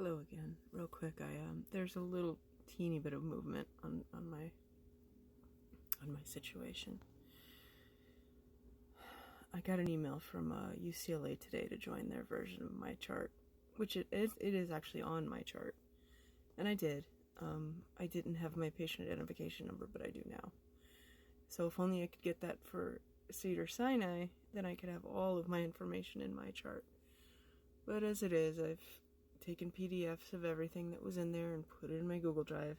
Hello again. Real quick, there's a little teeny bit of movement on my situation. I got an email from UCLA today to join their version of my chart, which it is actually on my chart, and I did. I didn't have my patient identification number, but I do now. So if only I could get that for Cedars-Sinai, then I could have all of my information in my chart. But as it is, I've taken PDFs of everything that was in there and put it in my Google Drive.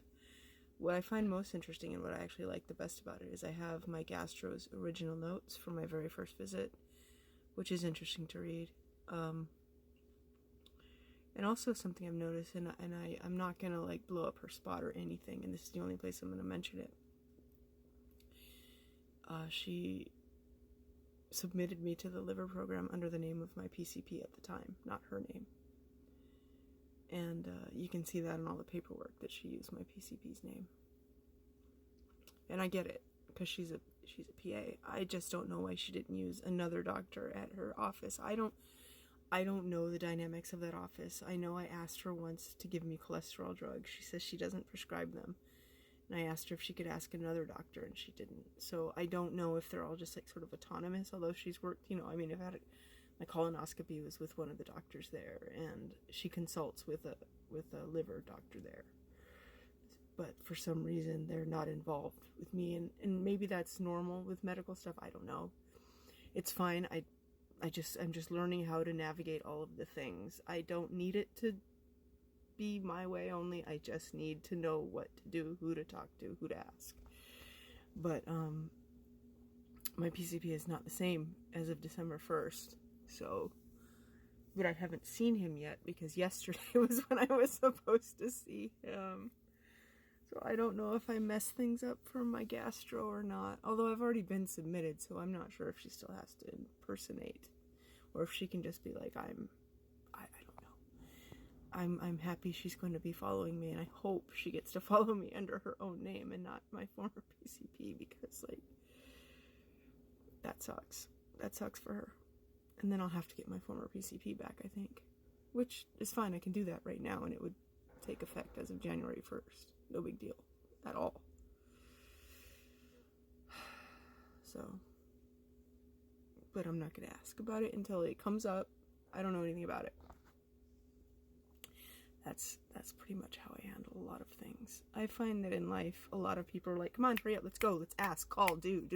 What I find most interesting and what I actually like the best about it is I have my gastro's original notes from my very first visit, which is interesting to read. And also something I've noticed, and I'm not going to blow up her spot or anything, and this is the only place I'm going to mention it. She submitted me to the liver program under the name of my PCP at the time, not her name. And you can see that in all the paperwork that she used my PCP's name. And I get it, because she's a PA. I just don't know why she didn't use another doctor at her office. I don't know the dynamics of that office. I know I asked her once to give me cholesterol drugs. She says she doesn't prescribe them. And I asked her if she could ask another doctor, and she didn't. So I don't know if they're all just sort of autonomous, although she's worked, I've had my colonoscopy was with one of the doctors there, and she consults with a liver doctor there. But for some reason, they're not involved with me, and maybe that's normal with medical stuff. I don't know. It's fine. I'm just learning how to navigate all of the things. I don't need it to be my way only. I just need to know what to do, who to talk to, who to ask. But my PCP is not the same as of December 1st. So, but I haven't seen him yet because yesterday was when I was supposed to see him. So I don't know if I messed things up for my gastro or not. Although I've already been submitted, so I'm not sure if she still has to impersonate, or if she can just be like, I don't know. I'm happy she's going to be following me, and I hope she gets to follow me under her own name and not my former PCP, because that sucks. That sucks for her. And then I'll have to get my former PCP back, I think. Which is fine, I can do that right now, and it would take effect as of January 1st. No big deal. At all. So. But I'm not going to ask about it until it comes up. I don't know anything about it. That's pretty much how I handle a lot of things. I find that in life, a lot of people are like, come on, hurry up, let's go, let's ask, call, do,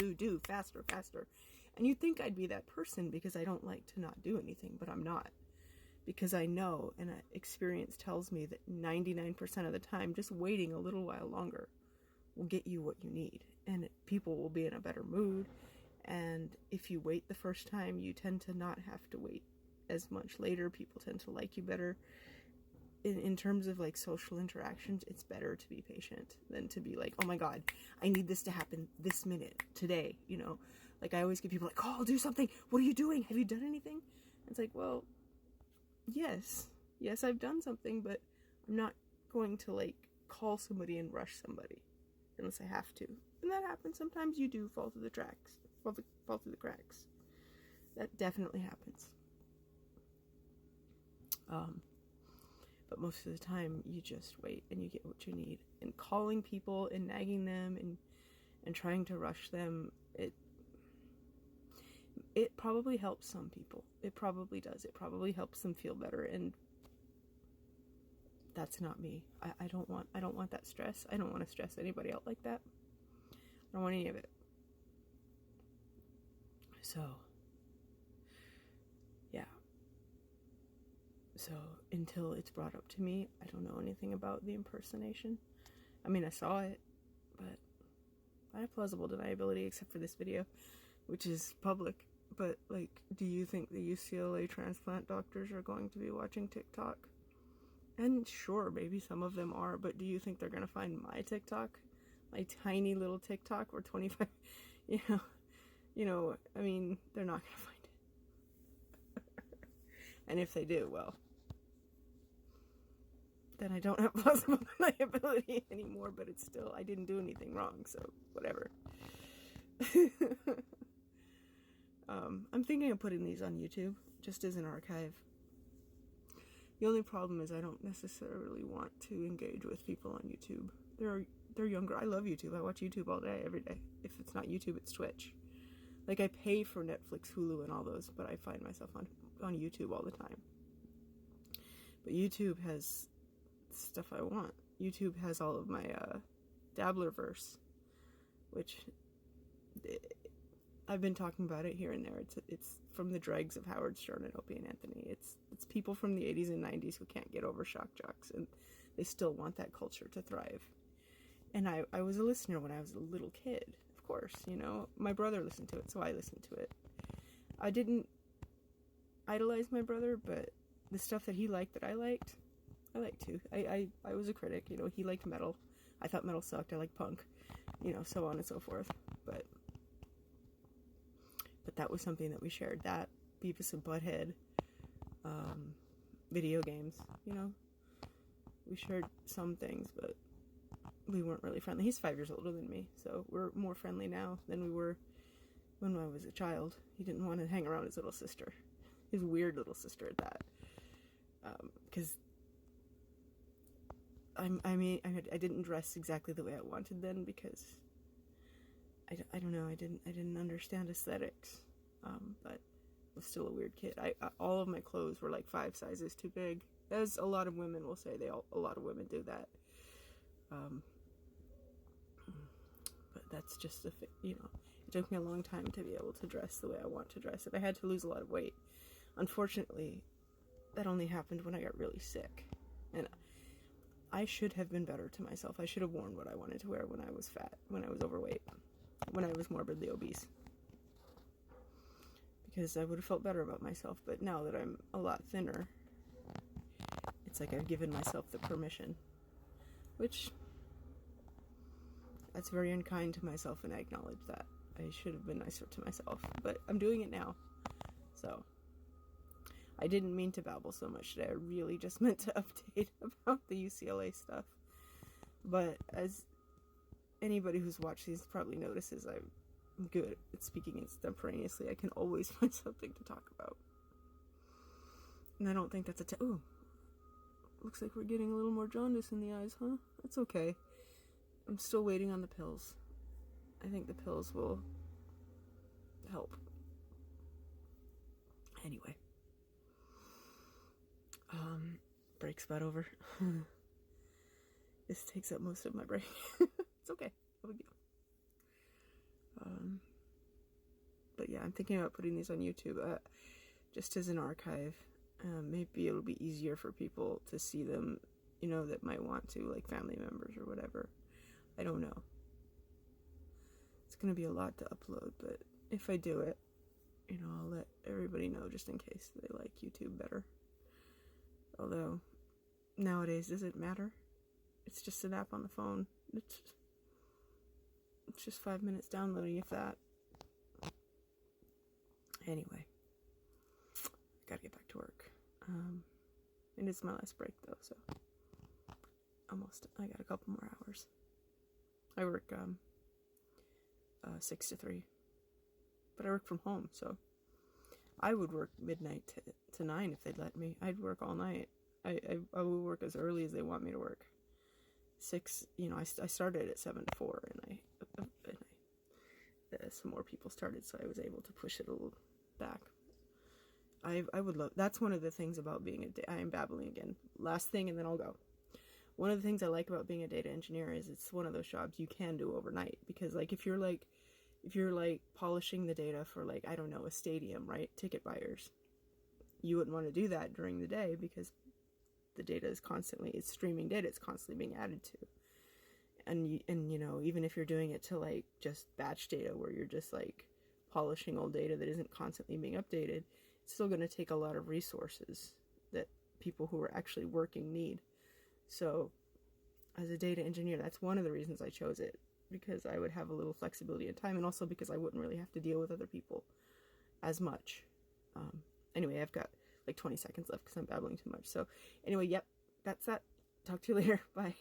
faster. And you'd think I'd be that person because I don't like to not do anything, but I'm not. Because I know, and experience tells me that 99% of the time, just waiting a little while longer will get you what you need. And people will be in a better mood. And if you wait the first time, you tend to not have to wait as much later. People tend to like you better. In terms of social interactions, it's better to be patient than to be like, oh my god, I need this to happen this minute, today, I always get people like, call, do something, what are you doing, have you done anything? And it's like, well, yes I've done something, but I'm not going to call somebody and rush somebody unless I have to. And that happens. Sometimes you do fall through the cracks. That definitely happens. But most of the time, you just wait and you get what you need. And calling people and nagging them and trying to rush them, it probably helps some people. It probably does. It probably helps them feel better. And that's not me. I don't want that stress. I don't want to stress anybody out like that. I don't want any of it. So, yeah. So, until it's brought up to me, I don't know anything about the impersonation. I mean, I saw it, but I have plausible deniability except for this video, which is public. But, do you think the UCLA transplant doctors are going to be watching TikTok? And sure, maybe some of them are, but do you think they're going to find my TikTok? My tiny little TikTok where 25, I mean, they're not going to find it. And if they do, well, then I don't have plausible deniability anymore, but it's still, I didn't do anything wrong, so whatever. I'm thinking of putting these on YouTube, just as an archive. The only problem is I don't necessarily want to engage with people on YouTube. They're younger. I love YouTube. I watch YouTube all day, every day. If it's not YouTube, it's Twitch. Like, I pay for Netflix, Hulu, and all those, but I find myself on YouTube all the time. But YouTube has stuff I want. YouTube has all of my Dabblerverse, which I've been talking about it here and there. It's from the dregs of Howard Stern and Opie and Anthony. It's people from the 80s and 90s who can't get over shock jocks, and they still want that culture to thrive. And I was a listener when I was a little kid, of course, you know. My brother listened to it, so I listened to it. I didn't idolize my brother, but the stuff that he liked that I liked too. I was a critic, you know. He liked metal. I thought metal sucked. I liked punk, you know, so on and so forth. But that was something that we shared. That, Beavis and Butthead, video games, you know. We shared some things, but we weren't really friendly. He's 5 years older than me, so we're more friendly now than we were when I was a child. He didn't want to hang around his little sister. His weird little sister at that. Because I didn't dress exactly the way I wanted then, because I don't know, I didn't understand aesthetics. But I was still a weird kid. All of my clothes were like 5 sizes too big, as a lot of women will say. A lot of women do that. But that's just you know, it took me a long time to be able to dress the way I want to dress, and I had to lose a lot of weight. Unfortunately, that only happened when I got really sick, and I should have been better to myself. I should have worn what I wanted to wear when I was fat, when I was overweight, when I was morbidly obese, because I would have felt better about myself. But now that I'm a lot thinner, it's like I've given myself the permission, which, that's very unkind to myself, and I acknowledge that. I should have been nicer to myself, but I'm doing it now. So, I didn't mean to babble so much today. I really just meant to update about the UCLA stuff. But as anybody who's watched these probably notices, I'm good at speaking extemporaneously. I can always find something to talk about. And I don't think that's ooh, looks like we're getting a little more jaundice in the eyes, huh? That's okay. I'm still waiting on the pills. I think the pills will help. Anyway. Break's about over. This takes up most of my break. It's okay. No big deal. But yeah, I'm thinking about putting these on YouTube, just as an archive. Maybe it'll be easier for people to see them, you know, that might want to, like family members or whatever. I don't know. It's gonna be a lot to upload, but if I do it, you know, I'll let everybody know just in case they like YouTube better. Although, nowadays, does it matter? It's just an app on the phone. It's just 5 minutes downloading, if that. Anyway, I gotta get back to work. And it's my last break, though, so I got a couple more hours. I work 6 to 3, but I work from home, so I would work midnight to 9 if they'd let me. I'd work all night. I would work as early as they want me to work. 6, you know, I started at 7 to 4, and some more people started, so I was able to push it a little back. I would love, that's one of the things about being I am babbling again. Last thing, and then I'll go. One of the things I like about being a data engineer is it's one of those jobs you can do overnight, because like if you're polishing the data for, like, I don't know, a stadium, right? Ticket buyers. You wouldn't want to do that during the day, because the data is it's streaming data, it's constantly being added to. And you know, even if you're doing it to like just batch data where you're just like polishing old data that isn't constantly being updated, it's still going to take a lot of resources that people who are actually working need. So as a data engineer, that's one of the reasons I chose it, because I would have a little flexibility in time, and also because I wouldn't really have to deal with other people as much. Anyway, I've got like 20 seconds left because I'm babbling too much. So anyway, yep, that's that. Talk to you later. Bye.